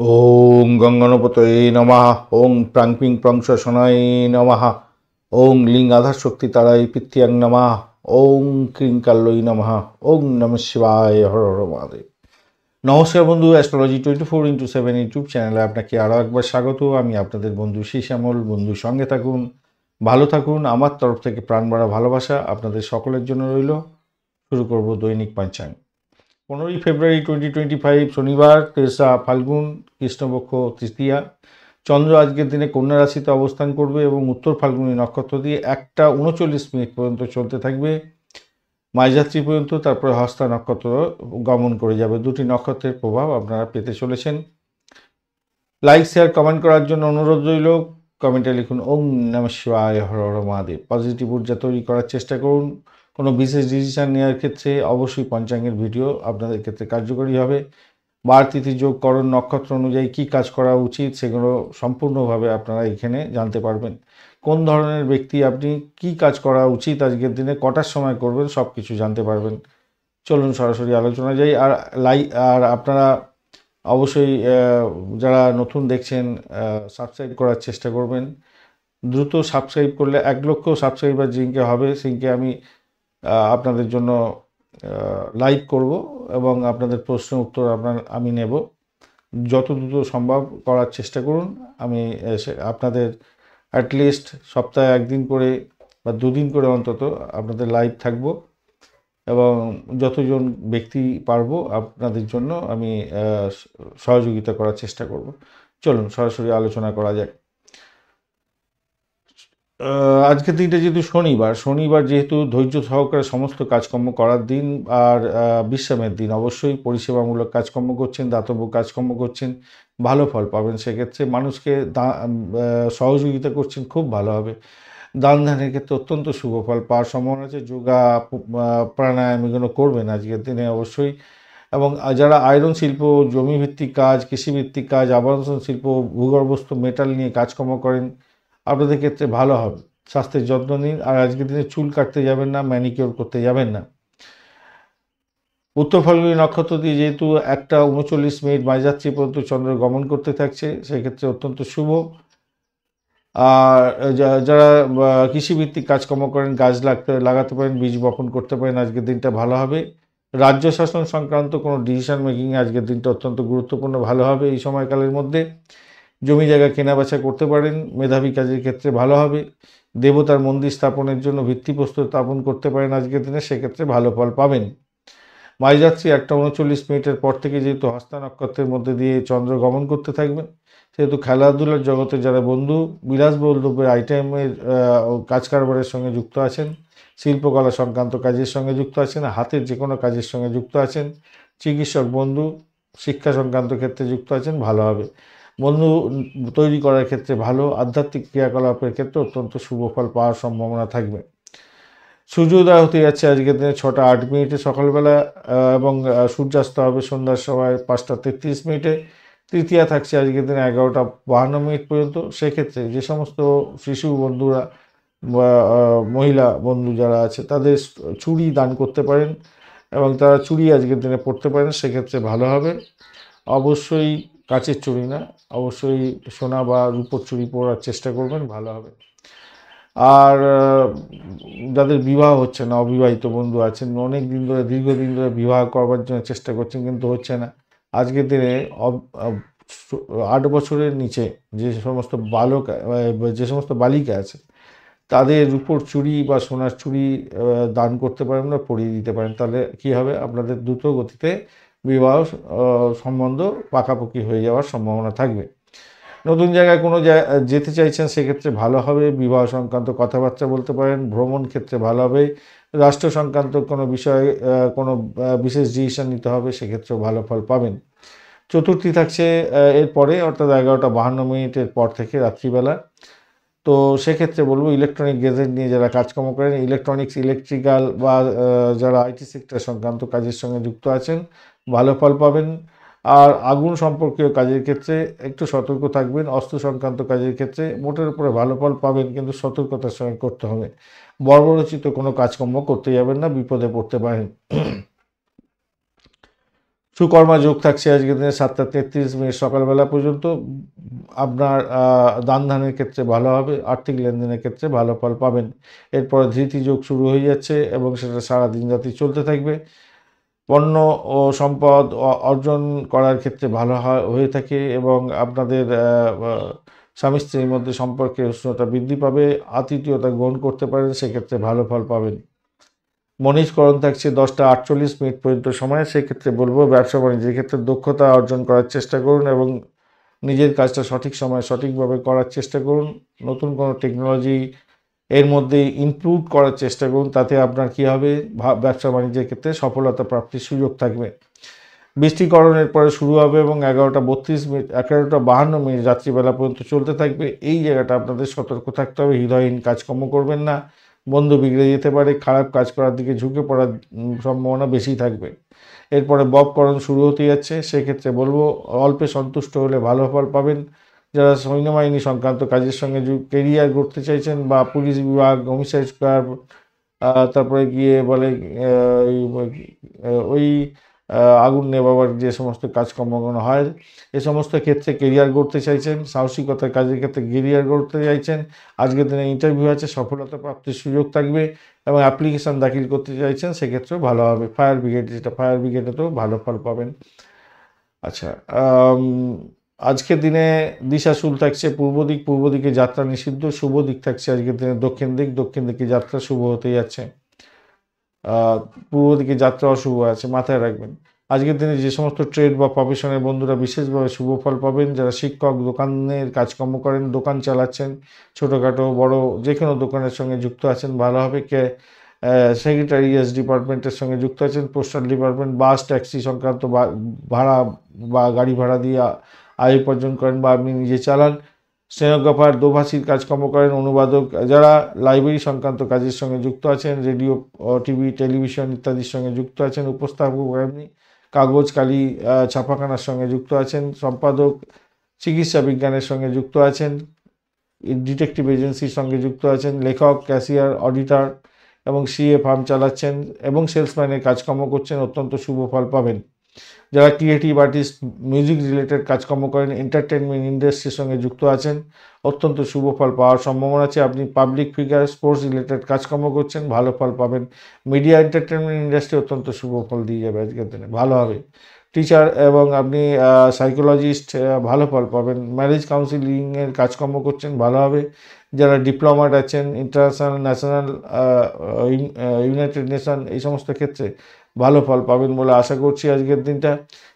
ওং গঙ্গনপতয়ে নমঃ। ওং প্রাং পিং প্রং শনায় নমঃ। ওং লিং আধার শক্তি তারাই পিতৃয়াং নমঃ। ওং ক্রিং কাল্লই নমঃ। ওং নমঃ শিবায়। হর হর মহাদেব। নমস্কার বন্ধু, অ্যাস্ট্রোলজি 24x7 ইউটিউব চ্যানেলে আপনাকে আরও একবার স্বাগত। আমি আপনাদের বন্ধু শ্যামল। বন্ধু সঙ্গে থাকুন, ভালো থাকুন। আমার তরফ থেকে প্রাণ ভরা ভালোবাসা আপনাদের সকলের জন্য রইল। শুরু করব দৈনিক পঞ্চাঙ্গ। 15ই ফেব্রুয়ারি 2025 শনিবার, 3রা ফাল্গুন, কৃষ্ণপক্ষ তৃতীয়া। চন্দ্র আজকের দিনে কন্যা রাশিতে অবস্থান করবে এবং উত্তর ফাল্গুনী নক্ষত্র দিয়ে 1:39 পর্যন্ত চলতে থাকবে মাঝরাত্রি পর্যন্ত। তারপরে হস্তা নক্ষত্র গমন করে যাবে। দুটি নক্ষত্রের প্রভাব আপনারা পেতে চলেছেন। লাইক শেয়ার কমেন্ট করার জন্য অনুরোধ রইল। কমেন্টে লিখুন ওং নমঃ শিবায়, হর হর মহাদেব। পজিটিভ ঊর্জা তৈরি করার চেষ্টা করুন। কোনো বিশেষ ডিসিশন নেওয়ার ক্ষেত্রে অবশ্যই পঞ্চাঙ্গের ভিডিও আপনাদের ক্ষেত্রে কার্যকরী হবে। বার তিথি যোগ করণ নক্ষত্র অনুযায়ী কী কাজ করা উচিত সেগুলো সম্পূর্ণভাবে আপনারা এখানে জানতে পারবেন। কোন ধরনের ব্যক্তি আপনি কি কাজ করা উচিত আজকের দিনে, কটার সময় করবেন, সব কিছু জানতে পারবেন। চলুন সরাসরি আলোচনা যাই। আর আপনারা অবশ্যই যারা নতুন দেখছেন সাবস্ক্রাইব করার চেষ্টা করবেন। দ্রুত সাবস্ক্রাইব করলে 1 লক্ষ সাবস্ক্রাইবার যেদিনকে হবে সেদিনকে আমি আপনাদের জন্য লাইভ করব এবং আপনাদের প্রশ্নের উত্তর আমি নেব। যত দ্রুত সম্ভব করার চেষ্টা করুন। আমি আপনাদের অ্যাটলিস্ট সপ্তাহে 1 দিন করে বা 2 দিন করে অন্তত আপনাদের লাইভ থাকব এবং যতজন ব্যক্তি পারবো আপনাদের জন্য আমি সহযোগিতা করার চেষ্টা করব। চলুন সরাসরি আলোচনা করা যাক। আজকের দিনটা যেহেতু শনিবার যেহেতু ধৈর্য সহকারে সমস্ত কাজকর্ম করার দিন আর বিশ্রামের দিন। অবশ্যই পরিষেবামূলক কাজকর্ম করছেন, দাতব্য কাজকর্ম করছেন, ভালো ফল পাবেন। সেক্ষেত্রে মানুষকে সহযোগিতা করছেন, খুব ভালো হবে। দান ধ্যানের ক্ষেত্রে অত্যন্ত শুভ ফল পাওয়ার সম্ভাবনা আছে। যোগা প্রাণায়াম এগুলো করবেন আজকের দিনে অবশ্যই। এবং যারা আয়রন শিল্প, জমিভিত্তিক কাজ, কৃষিভিত্তিক কাজ, আবাসন শিল্প, ভূগর্ভস্থ মেটাল নিয়ে কাজকর্ম করেন, আপনাদের ক্ষেত্রে ভালো হবে। স্বাস্থ্যের যত্ন নিন। আর আজকের দিনে চুল কাটতে যাবেন না, ম্যানিকিওর করতে যাবেন না। উত্তর ফাল্গুনী নক্ষত্র দিয়ে যেহেতু 1:39 মাঝরাত্রি পর্যন্ত চন্দ্র গমন করতে থাকছে, সেক্ষেত্রে অত্যন্ত শুভ। আর যারা কৃষিভিত্তিক কাজকর্ম করেন, গাছ লাগাতে পারেন, বীজ বপন করতে পারেন, আজকের দিনটা ভালো হবে। রাজ্য শাসন সংক্রান্ত কোনো ডিসিশন মেকিংয়ে আজকের দিনটা অত্যন্ত গুরুত্বপূর্ণ, ভালো হবে। এই সময়কালের মধ্যে জমি জায়গা কেনাবেচা করতে পারেন, মেধাবী কাজের ক্ষেত্রে ভালো হবে। দেবতার মন্দির স্থাপনের জন্য ভিত্তিপ্রস্তর স্থাপন করতে পারেন আজকের দিনে, সেক্ষেত্রে ভালো ফল পাবেন। মাঝরাত্রি 1:39 পর থেকে যেহেতু হস্তা নক্ষত্রের মধ্যে দিয়ে চন্দ্র গমন করতে থাকবেন, সেহেতু খেলাধুলার জগতে যারা বন্ধু, বিলাসবহুল আইটেমের কাজ কারবারের সঙ্গে যুক্ত আছেন, শিল্পকলা সংক্রান্ত কাজের সঙ্গে যুক্ত আছেন, হাতের যে কোনো কাজের সঙ্গে যুক্ত আছেন, চিকিৎসক বন্ধু, শিক্ষা সংক্রান্ত ক্ষেত্রে যুক্ত আছেন, ভালো হবে। বন্ধু তৈরি করার ক্ষেত্রে ভালো। আধ্যাত্মিক ক্রিয়াকলাপের ক্ষেত্রে অত্যন্ত শুভ ফল পাওয়ার সম্ভাবনা থাকবে। সূর্যোদয় হতে যাচ্ছে আজকের দিনে 6:08 সকালবেলা এবং সূর্যাস্ত হবে সন্ধ্যার সময় 5:33। তৃতীয়া থাকছে আজকের দিনে 11:52 পর্যন্ত। সেক্ষেত্রে যে সমস্ত শিশু বন্ধুরা বা মহিলা বন্ধু যারা আছে তাদের চুড়ি দান করতে পারেন এবং তারা চুড়ি আজকের দিনে পরতে পারেন, সেক্ষেত্রে ভালো হবে। অবশ্যই কাচের চুড়ি না, অবশ্যই সোনা বা রূপোর চুড়ি পরার চেষ্টা করবেন, ভালো হবে। আর যাদের বিবাহ হচ্ছে না, অবিবাহিত বন্ধু আছেন, অনেক দিন ধরে দীর্ঘদিন ধরে বিবাহ করবার জন্য চেষ্টা করছেন কিন্তু হচ্ছে না, আজকের দিনে 8 বছরের নিচে যে সমস্ত বালিকা আছে তাদের রূপোর চুড়ি বা সোনার চুড়ি দান করতে পারেন বা পরিয়ে দিতে পারেন। তাহলে কী হবে, আপনাদের দ্রুত গতিতে বিবাহ সম্বন্ধ পাকাপাকি হয়ে যাওয়ার সম্ভাবনা থাকবে। নতুন জায়গায় কোনো যেতে চাইছেন, সেক্ষেত্রে ভালো হবে। বিবাহ সংক্রান্ত কথাবার্তা বলতে পারেন, ভ্রমণ ক্ষেত্রে ভালো হবে। রাষ্ট্র সংক্রান্ত কোনো বিষয়ে কোনো বিশেষ ডিসিশন নিতে হবে, সেক্ষেত্রেও ভালো ফল পাবেন। চতুর্থী থাকছে এরপরে, অর্থাৎ 11:52 পর থেকে রাত্রিবেলা। তো সেক্ষেত্রে বলবো ইলেকট্রনিক গ্যাজেট নিয়ে যারা কাজকর্ম করেন, ইলেকট্রনিক্স, ইলেকট্রিক্যাল বা যারা আইটি সেক্টর সংক্রান্ত কাজের সঙ্গে যুক্ত আছেন, ভালো ফল পাবেন। আর আগুন সম্পর্কীয় কাজের ক্ষেত্রে একটু সতর্ক থাকবেন। অস্ত্র সংক্রান্ত কাজের ক্ষেত্রে মোটের উপরে ভালো ফল পাবেন, কিন্তু সতর্কতার সঙ্গে করতে হবে। বর্বরচিত কোনো কাজকর্ম করতে যাবেন না, বিপদে পড়তে পারেন। সুকর্মা যোগ থাকছে আজকের দিনে 7:33 সকালবেলা পর্যন্ত। আপনার দান ধ্যানের ক্ষেত্রে ভালো হবে, আর্থিক লেনদেনের ক্ষেত্রে ভালো ফল পাবেন। এরপর ধৃতি যোগ শুরু হয়ে যাচ্ছে এবং সেটা সারা দিন রাতি চলতে থাকবে। পণ্য ও সম্পদ অর্জন করার ক্ষেত্রে ভালো হয়ে থাকে এবং আপনাদের স্বামী স্ত্রীর মধ্যে সম্পর্কের উষ্ণতা বৃদ্ধি পাবে, আতিথেয়তা গ্রহণ করতে পারেন, সেক্ষেত্রে ভালো ফল পাবেন। মনীষকরণ থাকছে 10:48 পর্যন্ত সময়। সেক্ষেত্রে বলবো ব্যবসা বাণিজ্যের ক্ষেত্রে দক্ষতা অর্জন করার চেষ্টা করুন এবং নিজের কাজটা সঠিক সময়ে সঠিকভাবে করার চেষ্টা করুন। নতুন কোনো টেকনোলজি এর মধ্যে ইমপ্রুভ করার চেষ্টা করুন, তাতে আপনার কী হবে, ব্যবসা বাণিজ্যের ক্ষেত্রে সফলতা প্রাপ্তির সুযোগ থাকবে। বৃষ্টিকরণের পরে শুরু হবে এবং 11:52 রাত্রিবেলা পর্যন্ত চলতে থাকবে। এই জায়গাটা আপনাদের সতর্ক থাকতে হবে, হৃদয়হীন কাজকর্ম করবেন না, বন্ধু বিগড়ে যেতে পারে, খারাপ কাজ করার দিকে ঝুঁকে পড়ার সম্ভাবনা বেশি থাকবে। এরপরে ববকরণ শুরু হতে যাচ্ছে, সেক্ষেত্রে বলবো অল্পে সন্তুষ্ট হলে ভালো ফল পাবেন। যারা সৈন্যবাহিনী সংক্রান্ত কাজের সঙ্গে কেরিয়ার গড়তে চাইছেন বা পুলিশ বিভাগ, হোমিসাইড স্কোয়াড, তারপরে গিয়ে বলে ওই আগুন নেভাবার যে সমস্ত কাজকর্মগুলো হয়, এ সমস্ত ক্ষেত্রে কেরিয়ার গড়তে চাইছেন, সাহসিকতার কাজের ক্ষেত্রে কেরিয়ার গড়তে চাইছেন, আজকের দিনে ইন্টারভিউ আছে, সফলতা প্রাপ্তির সুযোগ থাকবে এবং অ্যাপ্লিকেশান দাখিল করতে চাইছেন, সেক্ষেত্রেও ভালো হবে। ফায়ার ব্রিগেড, যেটা ফায়ার ব্রিগেডেতেও ভালো ফল পাবেন। আচ্ছা, আজকের দিনে দিশাশুল থাকছে পূর্ব দিকে যাত্রা নিষিদ্ধ, শুভ দিক থাকছে আজকের দিনে দক্ষিণ দিকে যাত্রা শুভ হতে যাচ্ছে। পূর্ব দিকে যাত্রা অশুভ আছে, মাথায় রাখবেন। আজকের দিনে যে সমস্ত ট্রেড বা প্রফেশনের বন্ধুরা বিশেষভাবে শুভ ফল পাবেন, যারা শিক্ষক, দোকানের কাজকর্ম করেন, দোকান চালাচ্ছেন, ছোটোখাটো বড় যে কোনো দোকানের সঙ্গে যুক্ত আছেন, ভালো হবে। সেক্রেটারিয়েট ডিপার্টমেন্টের সঙ্গে যুক্ত আছেন, পোস্টাল ডিপার্টমেন্ট, বাস ট্যাক্সি সংক্রান্ত ভাড়া বা গাড়ি ভাড়া দিয়ে আয় উপার্জন করেন বা আপনি নিজে চালান, স্টেনোগ্রাফার, দোভাষীর কাজকর্ম করেন, অনুবাদক, যারা লাইব্রেরি সংক্রান্ত কাজের সঙ্গে যুক্ত আছেন, রেডিও, টিভি, টেলিভিশন ইত্যাদির সঙ্গে যুক্ত আছেন, উপস্থাপক, এমনি কাগজ কালি ছাপাখানার সঙ্গে যুক্ত আছেন, সম্পাদক, চিকিৎসা বিজ্ঞানের সঙ্গে যুক্ত আছেন, ডিটেকটিভ এজেন্সির সঙ্গে যুক্ত আছেন, লেখক, ক্যাশিয়ার, অডিটর এবং সিএ ফার্ম চালাচ্ছেন এবং সেলসম্যানের কাজকর্ম করছেন, অত্যন্ত শুভ ফল পাবেন। যারা ক্রিয়েটিভ আর্টিস্ট, মিউজিক রিলেটেড কাজকর্ম করেন, এন্টারটেনমেন্ট ইন্ডাস্ট্রির সঙ্গে যুক্ত আছেন, অত্যন্ত শুভ ফল পাওয়ার সম্ভাবনা আছে। আপনি পাবলিক ফিগার, স্পোর্টস রিলেটেড কাজকর্ম করছেন, ভালো ফল পাবেন। মিডিয়া এন্টারটেনমেন্ট ইন্ডাস্ট্রি অত্যন্ত শুভ ফল দিয়ে যাবে আজকের দিনে, ভালো হবে। টিচার এবং আপনি সাইকোলজিস্ট, ভালো ফল পাবেন। ম্যারেজ কাউন্সিলিংয়ের কাজকর্ম করছেন, ভালো হবে। যারা ডিপ্লোমাট আছেন, ইন্টারন্যাশনাল, ন্যাশনাল, ইউনাইটেড নেশন, এই সমস্ত ক্ষেত্রে ভালো ফল পাবেন বলে আশা করছি আজকের দিনটা।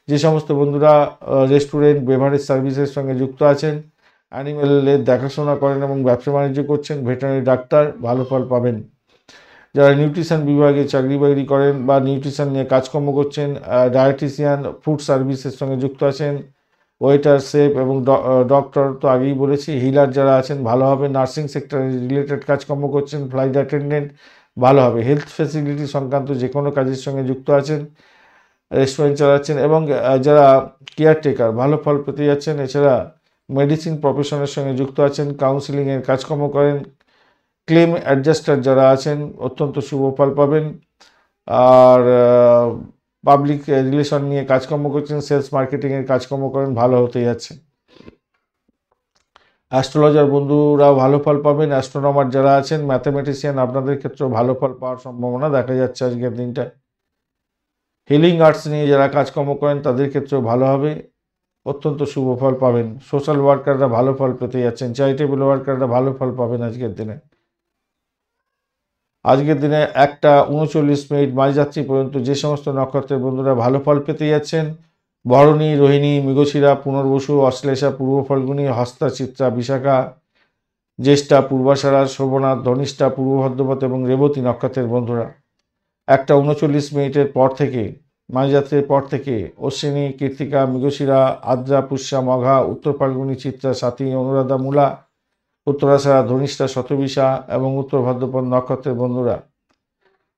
যে সমস্ত বন্ধুরা রেস্টুরেন্ট, বেভারেজ সার্ভিসের সঙ্গে যুক্ত আছেন, অ্যানিমেলের দেখাশোনা করেন এবং ব্যবসা বাণিজ্য করছেন, ভেটেরিনারি ডাক্তার, ভালো ফল পাবেন। যারা নিউট্রিশন বিভাগে চাকরি বাকরি করেন বা নিউট্রিশন নিয়ে কাজকর্ম করছেন, ডায়েটিশিয়ান, ফুড সার্ভিসের সঙ্গে যুক্ত আছেন, ওয়েটার, শেফ এবং ডক্টর তো আগেই বলেছি, হিলার যারা আছেন ভালো হবে। নার্সিং সেক্টর রিলেটেড কাজকর্ম করছেন, ফ্লাইট অ্যাটেন্ডেন্ট, ভালো হবে। হেলথ ফ্যাসিলিটি সংক্রান্ত যে কোনো কাজের সঙ্গে যুক্ত আছেন, রেস্টুরেন্ট চালাচ্ছেন এবং যারা কেয়ারটেকার, ভালো ফল পেতে যাচ্ছেন। এছাড়া মেডিসিন প্রফেশনের সঙ্গে যুক্ত আছেন, কাউন্সিলিংয়ের কাজকর্ম করেন, ক্লেম অ্যাডজাস্টার যারা আছেন, অত্যন্ত শুভ ফল পাবেন। আর পাবলিক রিলেশন নিয়ে কাজকর্ম করছেন, সেলস মার্কেটিংয়ের কাজকর্ম করেন, ভালো হতে যাচ্ছে। অ্যাস্ট্রোলজার বন্ধুরাও ভালো ফল পাবেন। অ্যাস্ট্রোনমার যারা আছেন, ম্যাথামেটিশিয়ান, আপনাদের ক্ষেত্রেও ভালো ফল পাওয়ার সম্ভাবনা দেখা যাচ্ছে আজকের দিনটা। হিলিং আর্টস নিয়ে যারা কাজকর্ম করেন, তাদের ক্ষেত্রেও ভালো হবে, অত্যন্ত শুভ ফল পাবেন। সোশ্যাল ওয়ার্কাররা ভালো ফল পেতে যাচ্ছেন, চ্যারিটেবল ওয়ার্কাররা ভালো ফল পাবেন আজকের দিনে। আজকের দিনে 1:39 মাঝরাত্রি পর্যন্ত যে সমস্ত নক্ষত্রের বন্ধুরা ভালো ফল পেতে যাচ্ছেন, ভরণী, রোহিণী, মৃগশিরা, পুনর্বসু, অশ্লেষা, পূর্ব ফল্গুনী, হস্তা, চিত্রা, বিশাখা, জ্যেষ্ঠা, পূর্বাষাঢ়া, শোভনা, ধনিষ্ঠা, পূর্ব ভাদ্রপদ এবং রেবতী নক্ষত্রের বন্ধুরা 1:39 পর থেকে, মাঝরাত্রির পর থেকে অশ্বিনী, কৃত্তিকা, মৃগশিরা, আদ্রা, পুষ্যা, মঘা, উত্তর ফাল্গুনী, চিত্রা, স্বাতী, অনুরাধা, মূলা, উত্তরাষাঢ়া, ধনিষ্ঠা, শতবিশা এবং উত্তর ভাদ্রপদ নক্ষত্রের বন্ধুরা,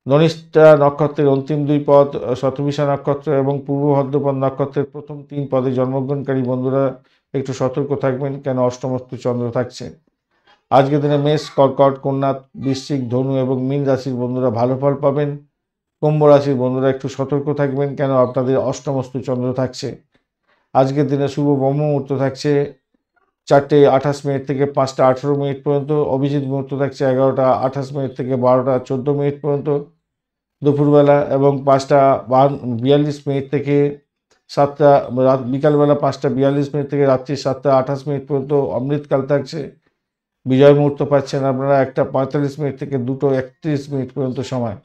ধনিষ্ঠা নক্ষত্রের অন্তিম 2 পদ, শতবিশা নক্ষত্র এবং পূর্ব ভাদ্রপদ নক্ষত্রের প্রথম 3 পদে জন্মগ্রহণকারী বন্ধুরা একটু সতর্ক থাকবেন, কেন অষ্টমস্থ চন্দ্র থাকছে। আজকের দিনে মেষ, কর্কট, কন্যা, বৃশ্চিক, ধনু এবং মীন রাশির বন্ধুরা ভালো ফল পাবেন। কুম্ভ রাশির বন্ধুরা একটু সতর্ক থাকবেন, কেন আপনাদের অষ্টমস্তু চন্দ্র থাকছে। আজকের দিনে শুভ ব্রহ্ম মুহূর্ত থাকছে 4:28 থেকে 5:18 পর্যন্ত। অভিজিৎ মুহূর্ত থাকছে 11:28 থেকে 12:14 পর্যন্ত দুপুরবেলা, এবং 5:42 থেকে 7টা বিকালবেলা 5:42 থেকে রাত্রি 7:28 পর্যন্ত অমৃতকাল থাকছে। বিজয় মুহূর্ত পাচ্ছেন আপনারা 1:45 থেকে 2:31 পর্যন্ত সময়।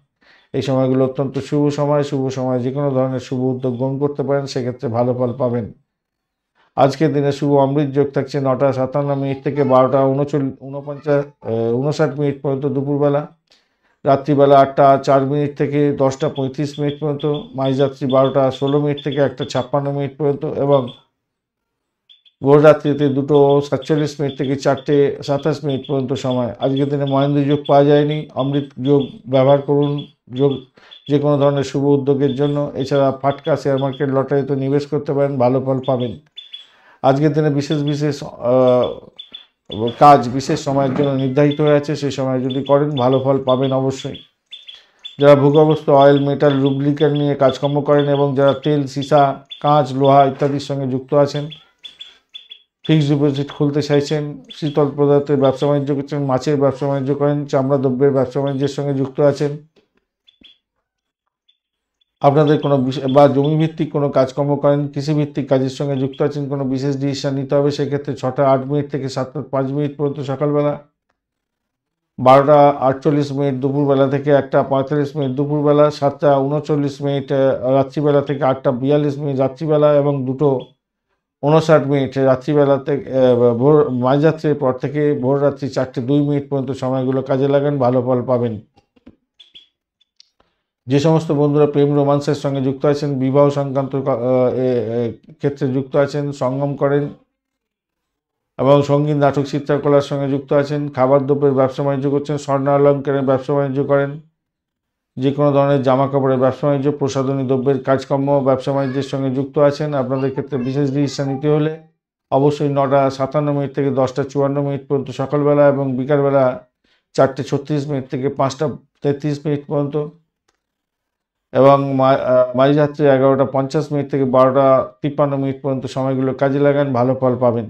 এই সময়গুলো অত্যন্ত শুভ সময়। শুভ সময় যে কোনো ধরনের শুভ উদ্যোগ গ্রহণ করতে পারেন, সেক্ষেত্রে ভালো ফল পাবেন। আজকের দিনে শুভ অমৃত যোগ থাকছে 9:57 থেকে 12:59 পর্যন্ত দুপুরবেলা, রাত্রিবেলা 8:04 থেকে 10:35 পর্যন্ত, মাঝরাত্রি 12:16 থেকে 1:56 পর্যন্ত, এবং ভোররাত্রিতে 2:47 থেকে 4:27 পর্যন্ত সময়। আজকের দিনে মহেন্দ্র যোগ পাওয়া যায়নি। অমৃত যোগ ব্যবহার করুন যোগ যে কোনো ধরনের শুভ উদ্যোগের জন্য। এছাড়া ফাটকা, শেয়ার মার্কেট, লটারিতে নিবেশ করতে পারেন, ভালো ফল পাবেন। আজকের দিনে বিশেষ কাজ বিশেষ সময়ের জন্য নির্ধারিত হয়ে আছে, সেই সময় যদি করেন ভালো ফল পাবেন অবশ্যই। যারা ভূগর্ভস্থ অয়েল, মেটাল, লুব্রিকেন্ট নিয়ে কাজকর্ম করেন এবং যারা তেল, সীসা, কাঁচ, লোহা ইত্যাদির সঙ্গে যুক্ত আছেন, ফিক্সড ডিপোজিট খুলতে চাইছেন, শীতল পদার্থের ব্যবসা বাণিজ্য করছেন, মাছের ব্যবসা বাণিজ্য করেন, চামড়া দ্রব্যের ব্যবসা বাণিজ্যের সঙ্গে যুক্ত আছেন, আপনাদের কোনো বা জমিভিত্তিক কোনো কাজকর্ম করেন, কৃষিভিত্তিক কাজের সঙ্গে যুক্ত আছেন, কোনো বিশেষ ডিসিশন নিতে হবে, সেক্ষেত্রে 6:08 থেকে 7:05 পর্যন্ত সকালবেলা, 12:48 দুপুরবেলা থেকে 1:45 দুপুরবেলা, 7:39 রাত্রিবেলা থেকে 8:42 রাত্রিবেলা, এবং 2:59 রাত্রিবেলা থেকে ভোর মাঝরাত্রির পর থেকে ভোর রাত্রি 4:02 পর্যন্ত সময়গুলো কাজে লাগান, ভালো ফল পাবেন। যে সমস্ত বন্ধুরা প্রেম রোমান্সের সঙ্গে যুক্ত আছেন, বিবাহ সংক্রান্ত ক্ষেত্রে যুক্ত আছেন, সঙ্গম করেন এবং সঙ্গীত, নাটক, চিত্রকলার সঙ্গে যুক্ত আছেন, খাবার দ্রব্যের ব্যবসা বাণিজ্য করছেন, স্বর্ণ অলঙ্কারের ব্যবসা বাণিজ্য করেন, যে কোনো ধরনের জামা কাপড়ের ব্যবসা বাণিজ্য, প্রসাধনী দ্রব্যের কাজকর্ম, ব্যবসা বাণিজ্যের সঙ্গে যুক্ত আছেন, আপনাদের ক্ষেত্রে বিশেষ ডিসিশন নিতে হলে অবশ্যই 9:57 থেকে 10:54 পর্যন্ত সকালবেলা, এবং বিকালবেলা 4:36 থেকে 5:33 পর্যন্ত, এবং মাঝরাত্রি 11:50 থেকে 12:53 পর্যন্ত সময়গুলো কাজে লাগান, ভালো ফল পাবেন।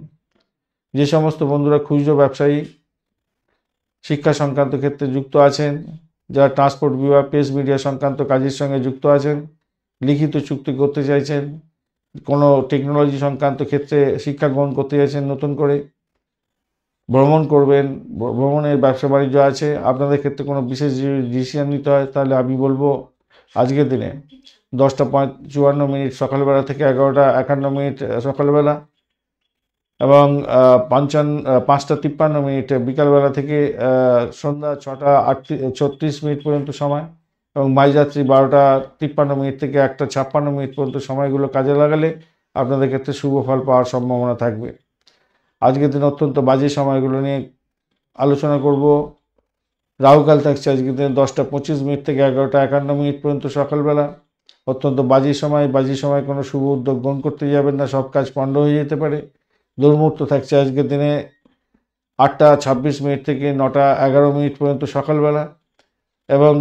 যে সমস্ত বন্ধুরা খুচরো ব্যবসায়ী, শিক্ষা সংক্রান্ত ক্ষেত্রে যুক্ত আছেন, যারা ট্রান্সপোর্ট বিভাগ, প্রেস মিডিয়া সংক্রান্ত কাজের সঙ্গে যুক্ত আছেন, লিখিত চুক্তি করতে চাইছেন, কোনো টেকনোলজি সংক্রান্ত ক্ষেত্রে শিক্ষা গ্রহণ করতে চাইছেন, নতুন করে ভ্রমণ করবেন, ভ্রমণের ব্যবসা বাণিজ্য আছে, আপনাদের ক্ষেত্রে কোনো বিশেষ ডিসিশন নিতে হয়, তাহলে আমি বলবো আজকের দিনে 10:54 সকালবেলা থেকে 11:51 সকালবেলা, এবং 5:53 বিকালবেলা থেকে সন্ধ্যা 6:36 পর্যন্ত সময়, এবং মাঝরাত্রি 12:53 থেকে 1:56 পর্যন্ত সময়গুলো কাজে লাগালে আপনাদের ক্ষেত্রে শুভ ফল পাওয়ার সম্ভাবনা থাকবে। আজকের দিন অত্যন্ত বাজে সময়গুলো নিয়ে আলোচনা করব। রাহুকাল থাকছে আজকের দিনে 10:25 থেকে 11:51 পর্যন্ত সকালবেলা, অত্যন্ত বাজে সময়। বাজে সময় কোনো শুভ উদ্যোগ গ্রহণ করতে যাবেন না, সব কাজ পণ্ড হয়ে যেতে পারে। দুর্মুহূর্ত থাকছে আজকের দিনে 8:26 থেকে 9:11 পর্যন্ত সকালবেলা, এবং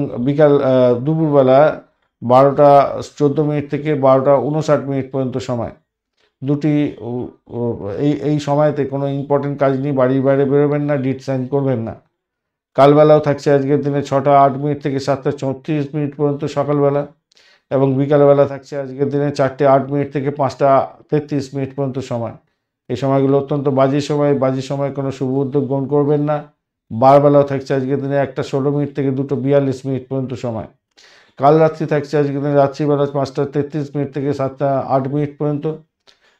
দুপুরবেলা 12:14 থেকে 12:59 পর্যন্ত সময়। এই সময়তে কোনো ইম্পর্টেন্ট কাজ নিয়ে বাড়ির বাইরে বেরোবেন না, ডিট সাইন করবেন না। কালবেলাও থাকছে আজকের দিনে 6:08 থেকে 7:34 পর্যন্ত সকালবেলা, এবং বিকালবেলা থাকছে আজকের দিনে 4:08 থেকে 5:33 পর্যন্ত সময়। এই সময়গুলো অত্যন্ত বাজে সময়। বাজে সময় কোনো শুভ উদ্যোগ গ্রহণ করবেন না। বারবেলাও থাকছে আজকের দিনে 1:16 থেকে 2:42 পর্যন্ত সময়। কাল রাত্রি থাকছে আজকের দিনে রাত্রিবেলা 5:33 থেকে 7:08 পর্যন্ত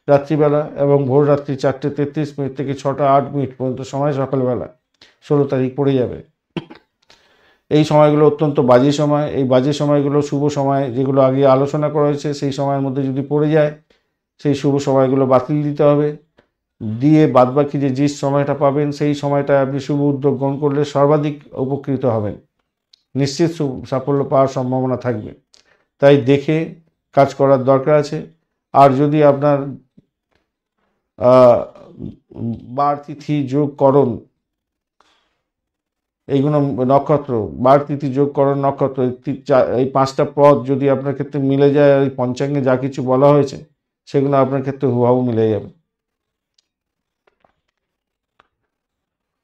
রাত্রিবেলা, এবং ভোর রাত্রি 4:33 থেকে 6:08 পর্যন্ত সময় সকালবেলা। 16 তারিখ পড়ে যাবে। এই সময়গুলো অত্যন্ত বাজে সময়। এই বাজে সময়গুলো শুভ সময় যেগুলো আগে আলোচনা করা হয়েছে, সেই সময়ের মধ্যে যদি পড়ে যায়, সেই শুভ সময়গুলো বাতিল দিতে হবে। দিয়ে বাদবাকি যে সময়টা পাবেন, সেই সময়টা আপনি শুভ উদ্যোগ গ্রহণ করলে সর্বাধিক উপকৃত হবেন, নিশ্চিত সাফল্য পাওয়ার সম্ভাবনা থাকবে। তাই দেখে কাজ করার দরকার আছে। আর যদি আপনার বার, তিথি, যোগ, করণ এইগুলো নক্ষত্র, বার তিথি যোগ করণ নক্ষত্র, এই 5টা পদ যদি আপনার ক্ষেত্রে মিলে যায়, ওই পঞ্চাঙ্গে যা কিছু বলা হয়েছে সেগুলো আপনার ক্ষেত্রে হুবহু মিলে যাবে।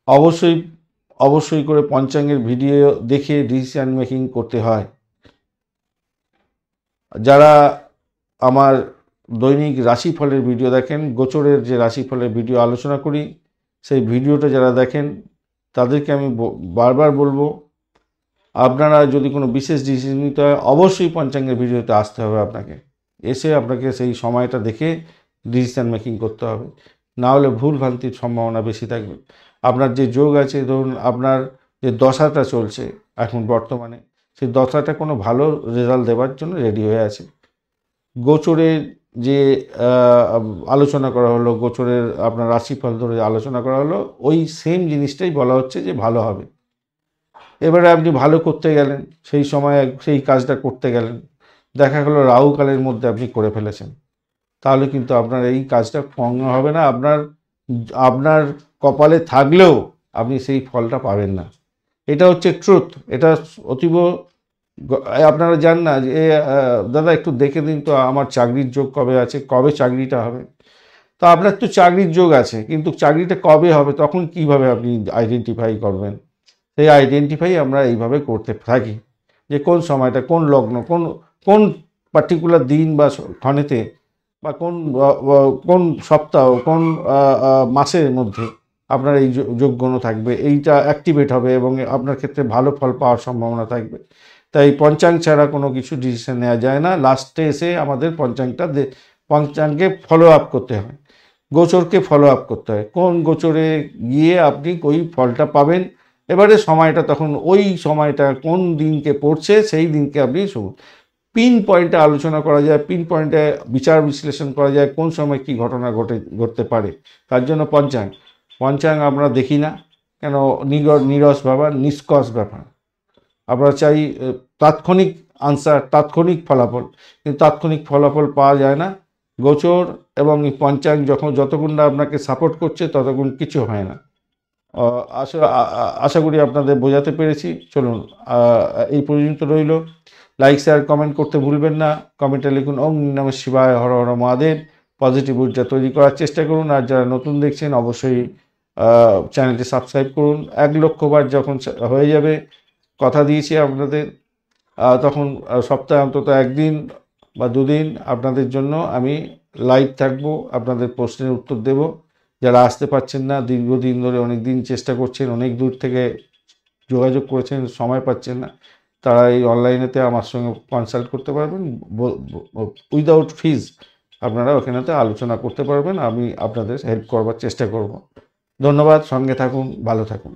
অবশ্যই অবশ্যই করে পঞ্চাঙ্গের ভিডিও দেখে ডিসিশন মেকিং করতে হয়। যারা আমার দৈনিক রাশিফলের ভিডিও দেখেন, গোচরের যে রাশিফলের ভিডিও আলোচনা করি, সেই ভিডিওটা যারা দেখেন তাদেরকে আমি বারবার বলবো, আপনারা যদি কোনো বিশেষ ডিসিশন নিতে হয় অবশ্যই পঞ্চাঙ্গের ভিডিওতে আসতে হবে। আপনাকে এসে আপনাকে সেই সময়টা দেখে ডিসিশন মেকিং করতে হবে, না হলে ভুল ভ্রান্তির সম্ভাবনা বেশি থাকবে। আপনার যে যোগ আছে, ধরুন আপনার যে দশাটা চলছে এখন বর্তমানে, সেই দশাটা কোনো ভালো রেজাল্ট দেওয়ার জন্য রেডি হয়ে আছে। গোচরের যে আলোচনা করা হলো, গোচরের আপনার রাশিফল ধরে আলোচনা করা হলো, ওই সেম জিনিসটাই বলা হচ্ছে যে ভালো হবে। এবারে আপনি ভালো করতে গেলেন, সেই সময় সেই কাজটা করতে গেলেন, দেখা গেলো রাহুকালের মধ্যে আপনি করে ফেলেছেন, তাহলে কিন্তু আপনার এই কাজটা পূর্ণ হবে না। আপনার কপালে থাকলেও আপনি সেই ফলটা পাবেন না। এটা হচ্ছে ট্রুথ। এটা অতীব আপনারা জান না যে দাদা একটু দেখে দিন তো আমার চাকরির যোগ কবে আছে, কবে চাকরিটা হবে। তো আপনার তো চাকরির যোগ আছে, কিন্তু চাকরিটা কবে হবে তখন কিভাবে আপনি আইডেন্টিফাই করবেন? সেই আইডেন্টিফাই আমরা এইভাবে করতে থাকি, যে কোন সময়টা, কোন লগ্ন, কোন কোন পার্টিকুলার দিন বা ক্ষণেতে, বা কোন সপ্তাহ, কোন মাসের মধ্যে আপনার এই যোগগুণ থাকবে, এইটা অ্যাক্টিভেট হবে এবং আপনার ক্ষেত্রে ভালো ফল পাওয়ার সম্ভাবনা থাকবে। তাই পঞ্চাঙ্গ ছাড়া কোনো কিছু ডিসিশন নেওয়া যায় না। লাস্টে এসে আমাদের পঞ্চাঙ্গে ফলো আপ করতে হয়, গোচরকে ফলো আপ করতে হয়, কোন গোচরে গিয়ে আপনি ওই ফলটা পাবেন। এবারে সময়টা তখন ওই সময়টা কোন দিনকে পড়ছে সেই দিনকে আপনি পিন পয়েন্টে আলোচনা করা যায়, পিন পয়েন্টে বিচার বিশ্লেষণ করা যায় কোন সময় কি ঘটনা ঘটতে পারে। তার জন্য পঞ্চাঙ্গ আমরা দেখি না কেন, নিরস ব্যাপার, নিষ্কষ ব্যাপার। আমরা চাই তাৎক্ষণিক আনসার, তাৎক্ষণিক ফলাফল, কিন্তু তাৎক্ষণিক ফলাফল পাওয়া যায় না। গোচর এবং পঞ্চাঙ্গ যতক্ষণ না আপনাকে সাপোর্ট করছে ততক্ষণ কিছু হয় না। আশা করি আপনাদের বোঝাতে পেরেছি। চলুন এই পর্যন্ত রইল। লাইক শেয়ার কমেন্ট করতে ভুলবেন না। কমেন্টে লিখুন ওম নমঃ শিবায়, হর হর মহাদেব। পজিটিভ ঊর্জা তৈরি করার চেষ্টা করুন। আর যারা নতুন দেখছেন অবশ্যই চ্যানেলটি সাবস্ক্রাইব করুন। 1 লক্ষ বার যখন হয়ে যাবে, কথা দিয়েছি আপনাদের, তখন সপ্তাহে অন্তত 1 দিন বা 2 দিন আপনাদের জন্য আমি লাইভ থাকবো, আপনাদের প্রশ্নের উত্তর দেব। যারা আসতে পারছেন না, দীর্ঘদিন ধরে অনেক দিন চেষ্টা করছেন, অনেক দূর থেকে যোগাযোগ করেছেন, সময় পাচ্ছেন না, তারা এই অনলাইনেতে আমার সঙ্গে কনসাল্ট করতে পারবেন। উইদাউট ফিজ আপনারা ওখানেতে আলোচনা করতে পারবেন। আমি আপনাদের হেল্প করবার চেষ্টা করব। ধন্যবাদ। সঙ্গে থাকুন, ভালো থাকুন।